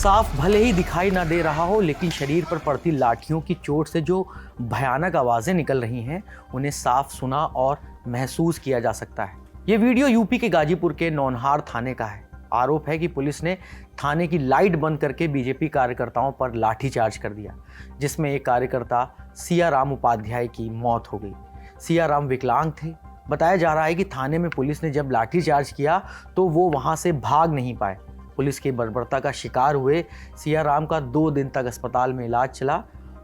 साफ भले ही दिखाई ना दे रहा हो, लेकिन शरीर पर पड़ती लाठियों की चोट से जो भयानक आवाज़ें निकल रही हैं उन्हें साफ सुना और महसूस किया जा सकता है। ये वीडियो यूपी के गाजीपुर के नौनहार थाने का है। आरोप है कि पुलिस ने थाने की लाइट बंद करके बीजेपी कार्यकर्ताओं पर लाठीचार्ज कर दिया, जिसमें एक कार्यकर्ता सियाराम उपाध्याय की मौत हो गई। सियाराम विकलांग थे। बताया जा रहा है कि थाने में पुलिस ने जब लाठीचार्ज किया तो वो वहां से भाग नहीं पाए। पुलिस की बर्बरता का शिकार हुए सियाराम का 2 दिन तक अस्पताल में इलाज चला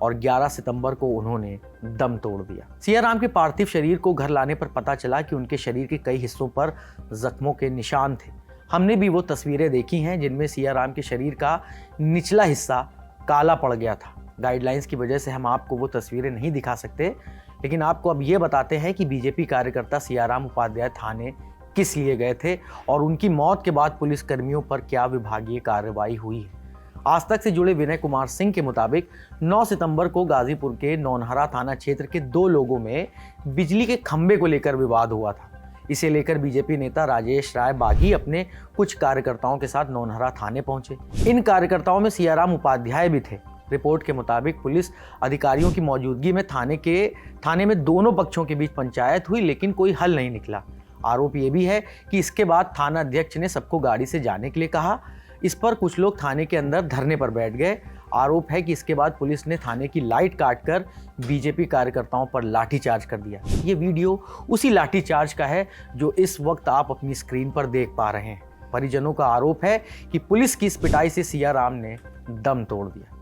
और 11 सितंबर को उन्होंने दम तोड़ दिया। सियाराम के पार्थिव शरीर को घर लाने पर पता चला कि उनके शरीर के कई हिस्सों पर जख्मों के निशान थे। हमने भी वो तस्वीरें देखी हैं जिनमें सियाराम के शरीर का निचला हिस्सा काला पड़ गया था। गाइडलाइंस की वजह से हम आपको वो तस्वीरें नहीं दिखा सकते, लेकिन आपको अब ये बताते हैं कि बीजेपी कार्यकर्ता सियाराम उपाध्याय थाने किस लिए गए थे और उनकी मौत के बाद पुलिस कर्मियों पर क्या विभागीय कार्रवाई हुई है। आज तक से जुड़े विनय कुमार सिंह के मुताबिक 9 सितंबर को गाजीपुर के नौनहरा थाना क्षेत्र के 2 लोगों में बिजली के खंभे को लेकर विवाद हुआ था। इसे लेकर बीजेपी नेता राजेश राय बागी अपने कुछ कार्यकर्ताओं के साथ नौनहरा थाने पहुंचे। इन कार्यकर्ताओं में सियाराम उपाध्याय भी थे। रिपोर्ट के मुताबिक पुलिस अधिकारियों की मौजूदगी में थाने में दोनों पक्षों के बीच पंचायत हुई, लेकिन कोई हल नहीं निकला। आरोप ये भी है कि इसके बाद थाना अध्यक्ष ने सबको गाड़ी से जाने के लिए कहा। इस पर कुछ लोग थाने के अंदर धरने पर बैठ गए। आरोप है कि इसके बाद पुलिस ने थाने की लाइट काटकर बीजेपी कार्यकर्ताओं पर लाठीचार्ज कर दिया। ये वीडियो उसी लाठीचार्ज का है जो इस वक्त आप अपनी स्क्रीन पर देख पा रहे हैं। परिजनों का आरोप है कि पुलिस की इस पिटाई से सियाराम ने दम तोड़ दिया।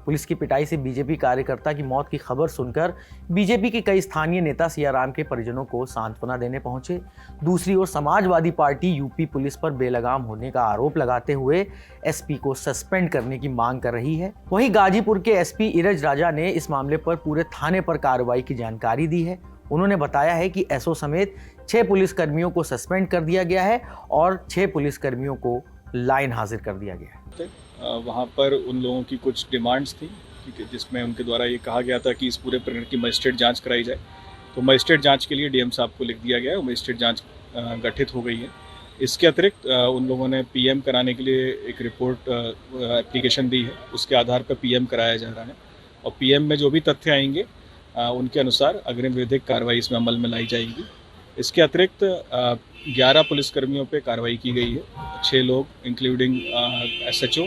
पुलिस की पिटाई से बीजेपी कार्यकर्ता की मौत की खबर सुनकर बीजेपी के कई स्थानीय नेता सियाराम के परिजनों को सांत्वना देने पहुंचे। दूसरी ओर समाजवादी पार्टी यूपी पुलिस पर बेलगाम होने का आरोप लगाते हुए एसपी को सस्पेंड करने की मांग कर रही है। वहीं गाजीपुर के एसपी इरज राजा ने इस मामले पर पूरे थाने पर कार्रवाई की जानकारी दी है। उन्होंने बताया है कि एसओ समेत 6 पुलिसकर्मियों को सस्पेंड कर दिया गया है और 6 पुलिसकर्मियों को लाइन हाजिर कर दिया गया है। वहाँ पर उन लोगों की कुछ डिमांड्स थी, ठीक है, जिसमें उनके द्वारा ये कहा गया था कि इस पूरे प्रकरण की मजिस्ट्रेट जांच कराई जाए। तो मजिस्ट्रेट जांच के लिए डीएम साहब को लिख दिया गया है और मजिस्ट्रेट जांच गठित हो गई है। इसके अतिरिक्त उन लोगों ने पीएम कराने के लिए एक रिपोर्ट एप्लीकेशन दी है, उसके आधार पर पीएम कराया जा रहा है और पीएम में जो भी तथ्य आएंगे उनके अनुसार अग्रिम विधिक कार्रवाई इसमें अमल में लाई जाएगी। इसके अतिरिक्त 11 पुलिसकर्मियों पे कार्रवाई की गई है। 6 लोग इंक्लूडिंग एसएचओ,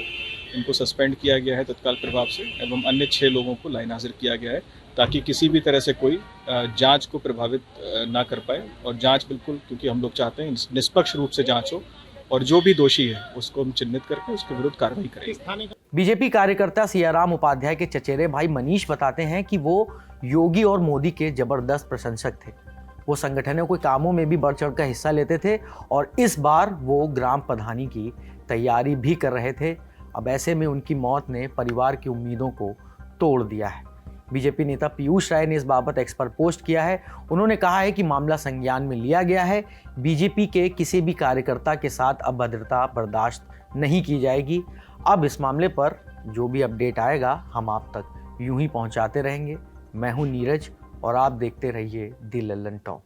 इनको सस्पेंड किया गया है तत्काल प्रभाव से एवं अन्य 6 लोगों को लाइन हाजिर किया गया है ताकि किसी भी तरह से कोई जांच को प्रभावित ना कर पाए। और जांच बिल्कुल, क्योंकि हम लोग चाहते हैं निष्पक्ष रूप से जांच हो और जो भी दोषी है उसको हम चिन्हित करके उसके विरुद्ध कार्रवाई करेंगे। बीजेपी कार्यकर्ता सियाराम उपाध्याय के चचेरे भाई मनीष बताते हैं कि वो योगी और मोदी के जबरदस्त प्रशंसक थे। वो संगठनों के कामों में भी बढ़ चढ़कर हिस्सा लेते थे और इस बार वो ग्राम प्रधानी की तैयारी भी कर रहे थे। अब ऐसे में उनकी मौत ने परिवार की उम्मीदों को तोड़ दिया है। बीजेपी नेता पीयूष राय ने इस बाबत एक्स पर पोस्ट किया है। उन्होंने कहा है कि मामला संज्ञान में लिया गया है। बीजेपी के किसी भी कार्यकर्ता के साथ अभद्रता बर्दाश्त नहीं की जाएगी। अब इस मामले पर जो भी अपडेट आएगा हम आप तक यूं ही पहुंचाते रहेंगे। मैं हूं नीरज और आप देखते रहिए दी लल्लन टॉक।